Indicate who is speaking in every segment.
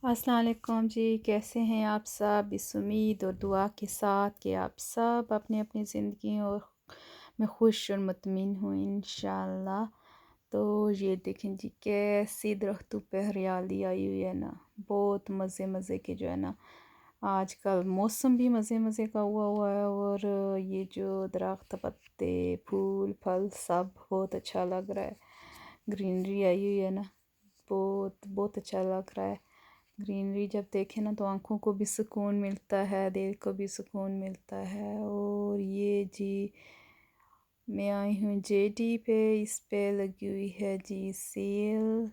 Speaker 1: अस्सलाम वालेकुम जी। कैसे हैं आप सब? इस उम्मीद और दुआ के साथ कि आप सब अपनी अपनी ज़िंदगी और में खुश और मुतमिन हों इंशाअल्लाह। तो ये देखें जी कैसी दरख्तों पे हरियाली आई हुई है ना। बहुत मज़े मज़े के जो है ना आजकल मौसम भी मज़े मज़े का हुआ हुआ है, और ये जो दरख्त पत्ते फूल फल सब बहुत अच्छा लग रहा है। ग्रीनरी आई हुई है ना, बहुत बहुत अच्छा लग रहा है। ग्रीनरी जब देखें ना तो आँखों को भी सुकून मिलता है, दिल को भी सुकून मिलता है। और ये जी मैं आई हूँ जेडी पे, इस पे लगी हुई है जी सेल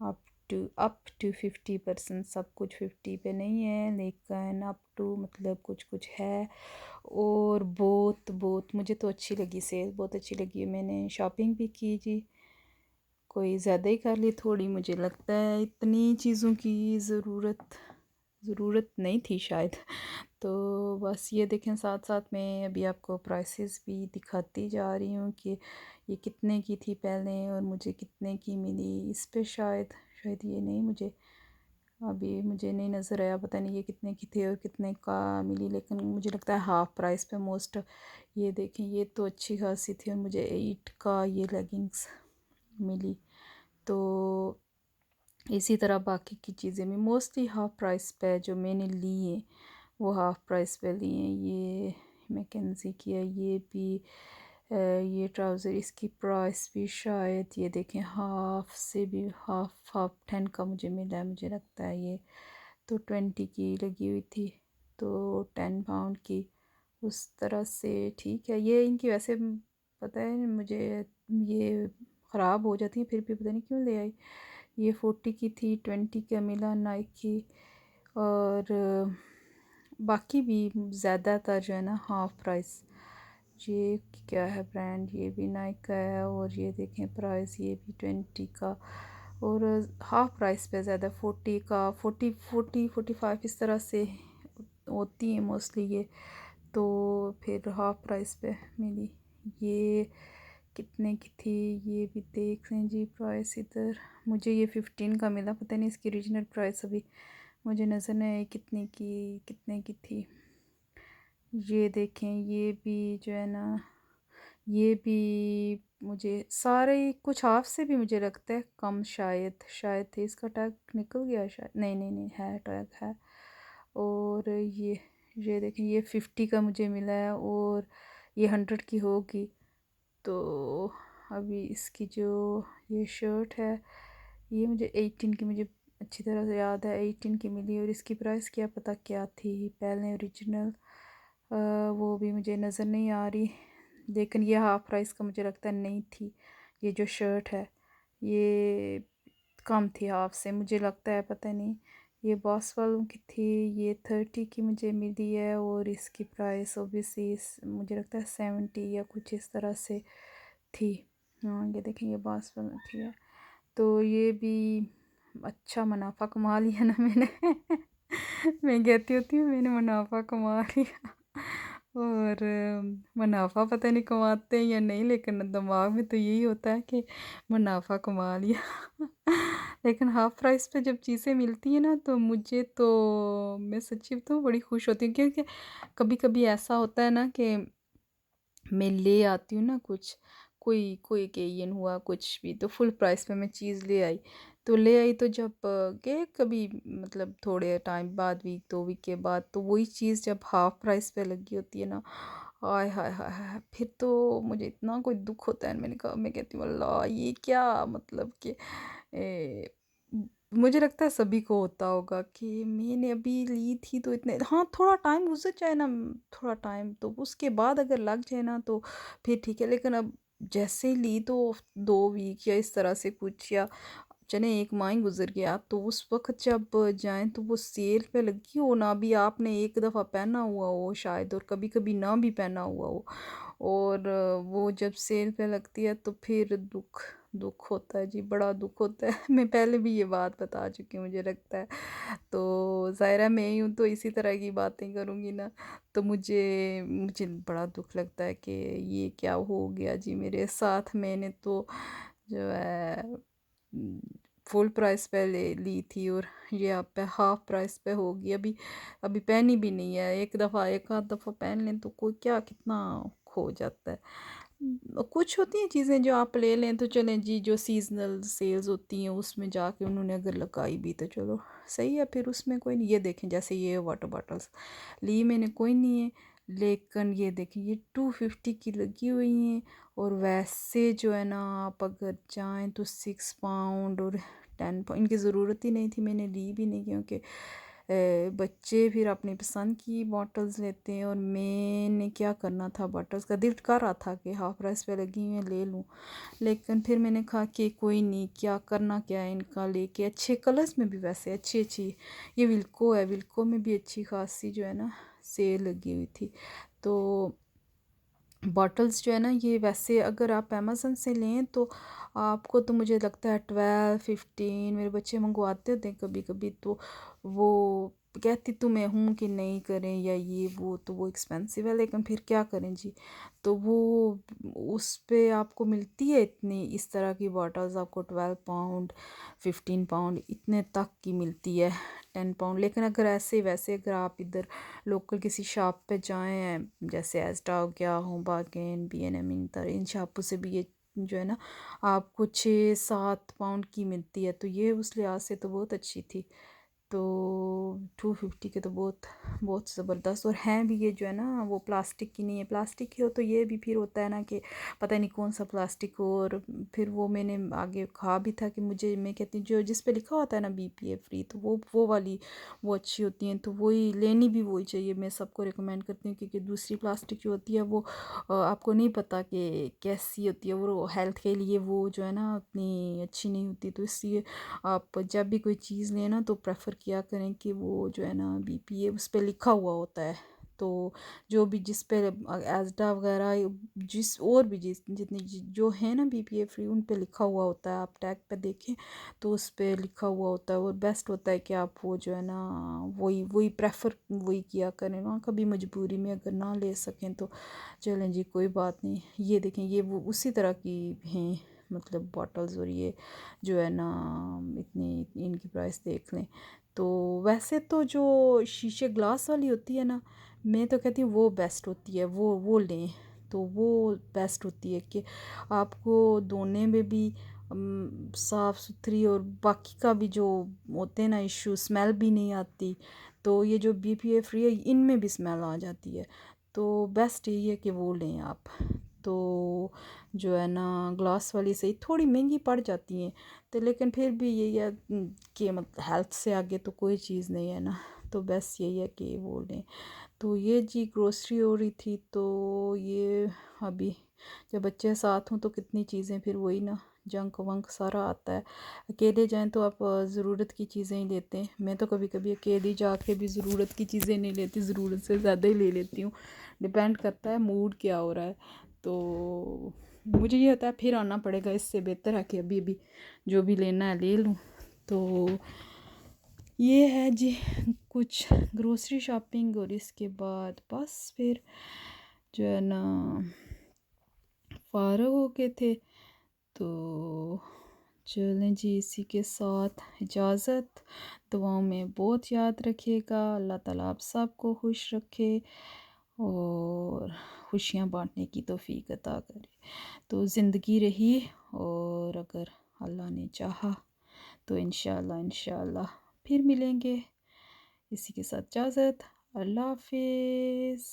Speaker 1: अप टू 50%। सब कुछ 50 पे नहीं है, लेकिन अप टू मतलब कुछ कुछ है। और बहुत बहुत मुझे तो अच्छी लगी सेल, बहुत अच्छी लगी। मैंने शॉपिंग भी की जी, कोई ज़्यादा ही कर ली थोड़ी। मुझे लगता है इतनी चीज़ों की ज़रूरत नहीं थी शायद। तो बस ये देखें, साथ साथ में अभी आपको प्राइसेस भी दिखाती जा रही हूँ कि ये कितने की थी पहले और मुझे कितने की मिली। इस पे शायद शायद ये नहीं, मुझे नहीं नज़र आया, पता नहीं ये कितने की थी और कितने का मिली। लेकिन मुझे लगता है हाफ़ प्राइस पे मोस्ट। ये देखें, ये तो अच्छी खासी थी और मुझे 8 का ये लेगिंग्स मिली। तो इसी तरह बाकी की चीज़ें भी मोस्टली हाफ़ प्राइस पे जो मैंने ली है वो हाफ़ प्राइस पे लिए हैं। ये मैकेंजी की है, ये भी ये ट्राउज़र, इसकी प्राइस भी शायद ये देखें हाफ़ से भी हाफ़ 10 का मुझे मिला है। मुझे लगता है ये तो 20 की लगी हुई थी, तो 10 पाउंड की उस तरह से ठीक है। ये इनकी वैसे पता है मुझे, ये ख़राब हो जाती है फिर भी पता नहीं क्यों ले आई। ये 40 की थी, 20 का मिला नाइक की। और बाकी भी ज़्यादातर जो है ना हाफ़ प्राइस। ये क्या है ब्रांड, ये भी नाइक का है। और ये देखें प्राइस, ये भी 20 का। और हाफ़ प्राइस पे ज़्यादा 40 का, 45 इस तरह से होती हैं मोस्टली ये। तो फिर हाफ़ प्राइस पे मिली। ये कितने की थी ये भी देख लें जी प्राइस इधर। मुझे ये 15 का मिला, पता नहीं इसकी ओरिजिनल प्राइस अभी मुझे नज़र नहीं आई कितने की थी। ये देखें, ये भी जो है ना, ये भी मुझे सारे कुछ हाफ से भी मुझे लगता है कम शायद थे। इसका टैग निकल गया शायद, नहीं नहीं नहीं है, टैग है। और ये देखें, ये 50 का मुझे मिला है और ये 100 की होगी। तो अभी इसकी जो ये शर्ट है ये मुझे 18 की, मुझे अच्छी तरह से याद है 18 की मिली। और इसकी प्राइस क्या पता क्या थी पहले ओरिजिनल, वो भी मुझे नज़र नहीं आ रही। लेकिन ये हाफ़ प्राइस का मुझे लगता है नहीं थी। ये जो शर्ट है ये कम थी हाफ़ से मुझे लगता है, पता नहीं। ये बॉस वालों की थी, ये 30 की मुझे मिली है। और इसकी प्राइस ओबियसली मुझे लगता है 70 या कुछ इस तरह से थी। हाँ ये देखें, ये बॉस वालों की है। तो ये भी अच्छा मुनाफा कमा लिया ना मैंने। मैं कहती होती हूँ मैंने मुनाफा कमा लिया। और मुनाफा पता नहीं कमाते हैं या नहीं, लेकिन दिमाग में तो यही होता है कि मुनाफा कमा लिया। लेकिन हाफ़ प्राइस पे जब चीज़ें मिलती हैं ना तो मुझे तो, मैं सच्ची बताऊँ, बड़ी खुश होती हूँ। क्योंकि कभी कभी ऐसा होता है ना कि मैं ले आती हूँ ना कुछ, कोई कोई ओकेजन हुआ कुछ भी, तो फुल प्राइस पे मैं चीज़ ले आई। तो जब गए कभी मतलब थोड़े टाइम बाद, वीक 2 वीक के बाद, तो वही चीज़ जब हाफ़ प्राइस पे लगी होती है ना, हाय हाय हाय हाय, फिर तो मुझे इतना कोई दुख होता है। मैंने कहा, मैं कहती हूँ अल्लाह ये क्या मतलब कि मुझे लगता है सभी को होता होगा कि मैंने अभी ली थी तो इतने, हाँ थोड़ा टाइम गुजर जाए ना, थोड़ा टाइम तो उसके बाद अगर लग जाए ना तो फिर ठीक है। लेकिन अब जैसे ही ली तो 2 वीक या इस तरह से कुछ, या चने 1 माह ही गुजर गया, तो उस वक्त जब जाएं तो वो सेल पे लगी हो ना, भी आपने एक दफ़ा पहना हुआ हो शायद और कभी कभी ना भी पहना हुआ हो, और वो जब सेल पे लगती है तो फिर दुख दुख होता है जी, बड़ा दुख होता है। मैं पहले भी ये बात बता चुकी हूँ मुझे लगता है। तो ज़ाहिर है मैं ही हूँ तो इसी तरह की बातें करूँगी ना, तो मुझे मुझे बड़ा दुख लगता है कि ये क्या हो गया जी मेरे साथ। मैंने तो जो है फुल प्राइस पे ले ली थी और ये आप पे हाफ प्राइस पे होगी। अभी अभी पहनी भी नहीं है, एक दफ़ा एक आध दफ़ा पहन लें तो कोई क्या कितना खो जाता है। कुछ होती हैं चीज़ें जो आप ले लें तो चलें जी, जो सीजनल सेल्स होती हैं उसमें जाके उन्होंने अगर लगाई भी तो चलो सही है, फिर उसमें कोई नहीं। ये देखें जैसे ये वाटर बॉटल्स ली मैंने, कोई नहीं है, लेकिन ये देखें ये 250 की लगी हुई हैं। और वैसे जो है ना आप अगर चाहें तो 6 पाउंड और 10 पाउंड, इनकी ज़रूरत ही नहीं थी, मैंने ली भी नहीं क्योंकि बच्चे फिर अपनी पसंद की बॉटल्स लेते हैं और मैंने क्या करना था, बॉटल्स का दिल कर रहा था कि हाफ प्राइस पे लगी हुई हैं ले लूँ, लेकिन फिर मैंने कहा कि कोई नहीं, क्या करना क्या है इनका लेके। अच्छे कलर्स में भी वैसे अच्छी अच्छी, ये विल्को है, विल्को में भी अच्छी खासी जो है ना सेल लगी हुई थी। तो बॉटल्स जो है ना ये वैसे अगर आप अमेज़न से लें तो आपको तो मुझे लगता है 12-15, मेरे बच्चे मंगवाते होते हैं कभी कभी, तो वो कहती तो मैं हूँ कि नहीं करें या ये वो, तो वो एक्सपेंसिव है, लेकिन फिर क्या करें जी। तो वो उस पे आपको मिलती है इतनी, इस तरह की बॉटल्स आपको 12 पाउंड 15 पाउंड इतने तक की मिलती है, 10 पाउंड। लेकिन अगर ऐसे वैसे अगर आप इधर लोकल किसी शॉप पे जाएं, जैसे एस्टा हो गया, होम बार्गेन, B&M, इन शॉपों से भी ये जो है ना आपको 6-7 पाउंड की मिलती है, तो ये उस लिहाज से तो बहुत अच्छी थी। तो 250 के तो बहुत बहुत ज़बरदस्त, और हैं भी ये जो है ना वो प्लास्टिक की नहीं है, प्लास्टिक की हो तो ये भी फिर होता है ना कि पता नहीं कौन सा प्लास्टिक हो। और फिर वो मैंने आगे कहा भी था कि मुझे, मैं कहती हूँ जो जिस पे लिखा होता है ना BPA फ्री, तो वो वाली वो अच्छी होती हैं, तो वही लेनी भी वही चाहिए, मैं सबको रिकमेंड करती हूँ। क्योंकि दूसरी प्लास्टिक जो होती है वो आपको नहीं पता कि कैसी होती है, वो हेल्थ के लिए वो जो है ना उतनी अच्छी नहीं होती। तो इसलिए आप जब भी कोई चीज़ लें ना तो प्रेफर किया करें कि वो जो है ना BPA उस पे लिखा हुआ होता है। तो जो भी जिस पे एस्डा वगैरह, जिस और भी जितनी जो है ना BPA फ्री, उन पे लिखा हुआ होता है, आप टैग पे देखें तो उस पे लिखा हुआ होता है। और बेस्ट होता है कि आप वो जो है ना वही वही प्रेफर वही किया करें ना, कभी मजबूरी में अगर ना ले सकें तो चलें जी, कोई बात नहीं। ये देखें ये वो उसी तरह की हैं मतलब बॉटल्स, और ये जो है ना इतनी इनकी प्राइस देख लें। तो वैसे तो जो शीशे ग्लास वाली होती है ना, मैं तो कहती हूँ वो बेस्ट होती है, वो लें तो वो बेस्ट होती है कि आपको धोने में भी साफ़ सुथरी, और बाकी का भी जो होते हैं ना इशू, स्मेल भी नहीं आती। तो ये जो BPA फ्री है इनमें भी स्मेल आ जाती है, तो बेस्ट यही है कि वो लें आप। तो जो है ना ग्लास वाली सही थोड़ी महंगी पड़ जाती हैं, तो लेकिन फिर भी यही है कि मतलब हेल्थ से आगे तो कोई चीज़ नहीं है ना, तो बस यही है कि वो लें। तो ये जी ग्रोसरी हो रही थी, तो ये अभी जब बच्चे साथ हों तो कितनी चीज़ें फिर वही ना जंक वंक सारा आता है। अकेले जाएं तो आप ज़रूरत की चीज़ें ही लेते हैं, मैं तो कभी कभी अकेली जाके भी ज़रूरत की चीज़ें नहीं लेती, ज़रूरत से ज़्यादा ही ले लेती हूँ, डिपेंड करता है मूड क्या हो रहा है। तो मुझे ये होता है फिर आना पड़ेगा, इससे बेहतर है कि अभी अभी जो भी लेना है ले लूँ। तो ये है जी कुछ ग्रोसरी शॉपिंग, और इसके बाद बस फिर जो है ना फ़ारग हो गए थे। तो चलें जी, इसी के साथ इजाज़त, दुआओं में बहुत याद रखिएगा, अल्लाह ताला आप सबको खुश रखे और खुशियाँ बांटने की तौफीक अता करे। तो ज़िंदगी रही, और अगर अल्लाह ने चाहा तो इंशाल्लाह इंशाल्लाह फिर मिलेंगे। इसी के साथ इजाज़त, अल्लाह हाफिज़।